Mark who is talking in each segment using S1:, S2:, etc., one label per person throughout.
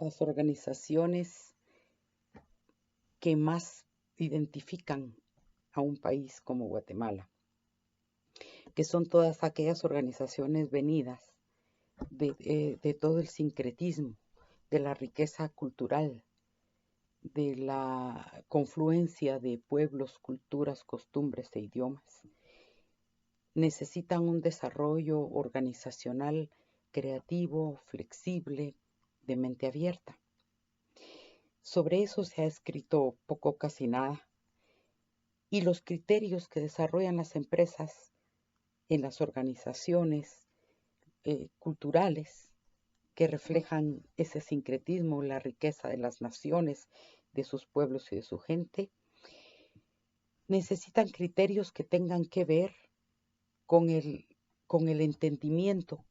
S1: las organizaciones que más identifican a un país como Guatemala, que son todas aquellas organizaciones venidas de todo el sincretismo, de la riqueza cultural, de la confluencia de pueblos, culturas, costumbres e idiomas. Necesitan un desarrollo organizacional creativo, flexible, de mente abierta. Sobre eso se ha escrito poco, casi nada. Y los criterios que desarrollan las empresas en las organizaciones culturales que reflejan ese sincretismo, la riqueza de las naciones, de sus pueblos y de su gente, necesitan criterios que tengan que ver con el entendimiento,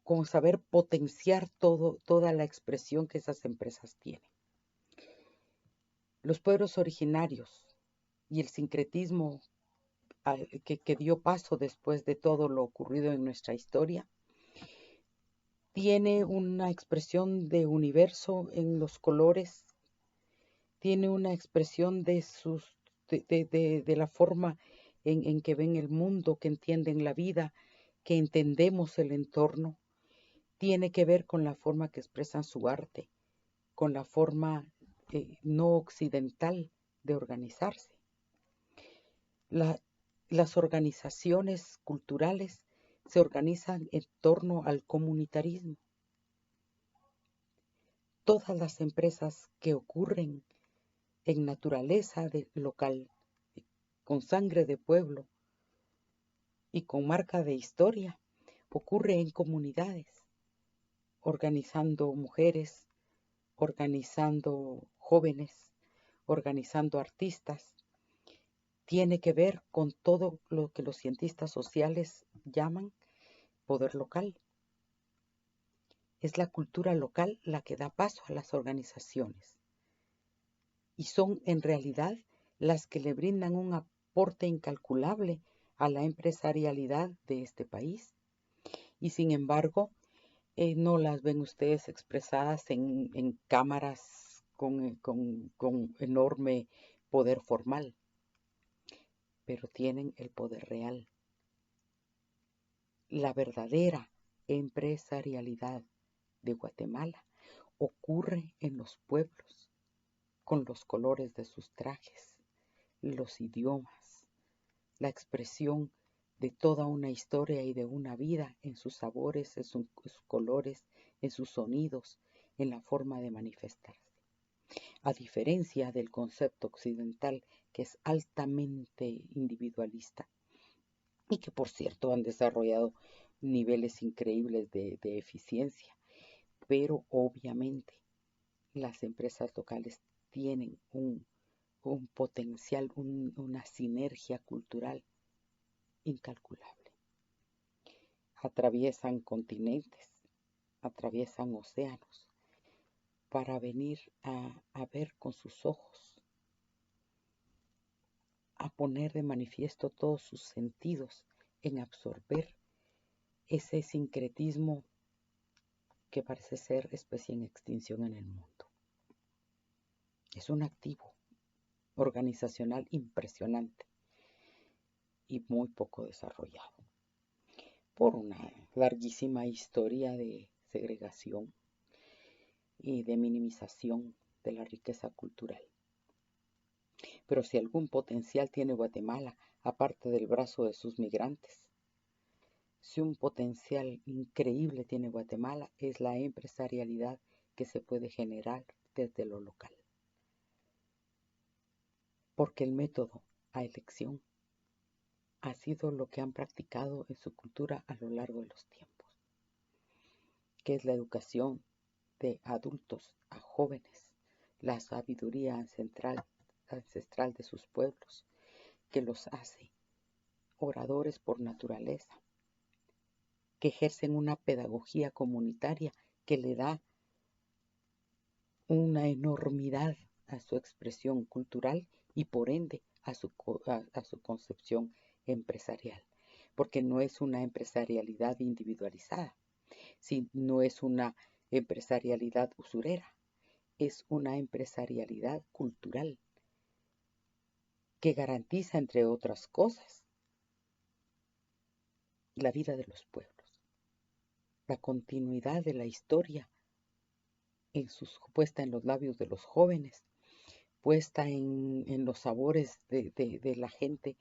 S1: con saber potenciar toda la expresión que esas empresas tienen. Los pueblos originarios y el sincretismo que dio paso después de todo lo ocurrido en nuestra historia, tiene una expresión de universo en los colores, tiene una expresión de la forma en que ven el mundo, que entienden la vida, que entendemos el entorno. Tiene que ver con la forma que expresan su arte, con la forma no occidental de organizarse. Las organizaciones culturales se organizan en torno al comunitarismo. Todas las empresas que ocurren en naturaleza local, con sangre de pueblo y con marca de historia, ocurre en comunidades, organizando mujeres, organizando jóvenes, organizando artistas. Tiene que ver con todo lo que los cientistas sociales llaman poder local. Es la cultura local la que da paso a las organizaciones. Y son en realidad las que le brindan un aporte incalculable a la empresarialidad de este país. Y sin embargo, no las ven ustedes expresadas en cámaras con enorme poder formal, pero tienen el poder real. La verdadera empresarialidad de Guatemala ocurre en los pueblos, con los colores de sus trajes, los idiomas, la expresión de toda una historia y de una vida en sus sabores, en sus colores, en sus sonidos, en la forma de manifestarse. A diferencia del concepto occidental, que es altamente individualista y que, por cierto, han desarrollado niveles increíbles de eficiencia, pero obviamente las empresas locales tienen un potencial, una sinergia cultural incalculable. Atraviesan continentes, atraviesan océanos para venir a ver con sus ojos, a poner de manifiesto todos sus sentidos en absorber ese sincretismo que parece ser especie en extinción en el mundo. Es un activo organizacional impresionante y muy poco desarrollado por una larguísima historia de segregación y de minimización de la riqueza cultural. Pero si algún potencial tiene Guatemala, aparte del brazo de sus migrantes, si un potencial increíble tiene Guatemala, es la empresarialidad que se puede generar desde lo local. Porque el método a elección ha sido lo que han practicado en su cultura a lo largo de los tiempos, que es la educación de adultos a jóvenes, la sabiduría ancestral de sus pueblos, que los hace oradores por naturaleza, que ejercen una pedagogía comunitaria que le da una enormidad a su expresión cultural y por ende a su concepción empresarial, porque no es una empresarialidad individualizada, no es una empresarialidad usurera, es una empresarialidad cultural que garantiza, entre otras cosas, la vida de los pueblos, la continuidad de la historia puesta en los labios de los jóvenes, puesta en los sabores de la gente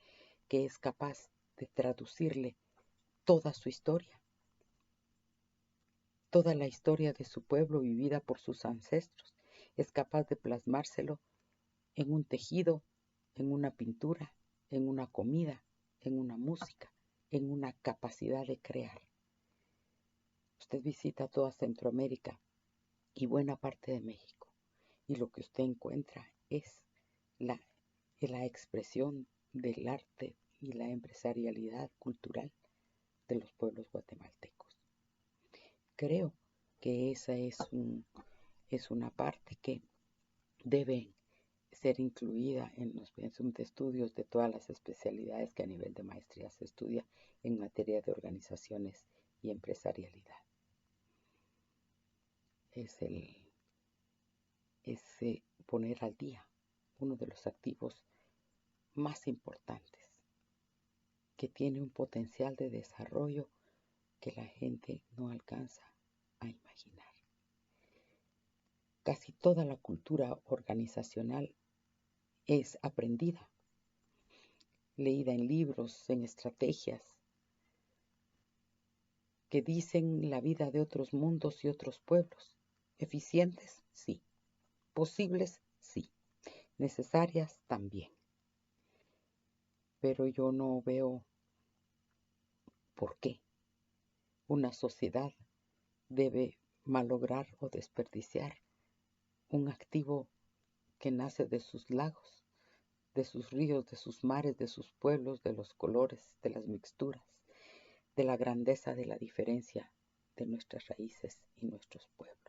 S1: que es capaz de traducirle toda su historia, toda la historia de su pueblo vivida por sus ancestros, es capaz de plasmárselo en un tejido, en una pintura, en una comida, en una música, en una capacidad de crear. Usted visita toda Centroamérica y buena parte de México, y lo que usted encuentra es la expresión del arte y la empresarialidad cultural de los pueblos guatemaltecos. Creo que esa es una parte que debe ser incluida en los pensum de estudios de todas las especialidades que a nivel de maestría se estudia en materia de organizaciones y empresarialidad. Es poner al día uno de los activos más importantes, que tiene un potencial de desarrollo que la gente no alcanza a imaginar. Casi toda la cultura organizacional es aprendida, leída en libros, en estrategias, que dicen la vida de otros mundos y otros pueblos. Eficientes, sí. Posibles, sí. Necesarias, también. Pero yo no veo por qué una sociedad debe malograr o desperdiciar un activo que nace de sus lagos, de sus ríos, de sus mares, de sus pueblos, de los colores, de las mixturas, de la grandeza de la diferencia de nuestras raíces y nuestros pueblos.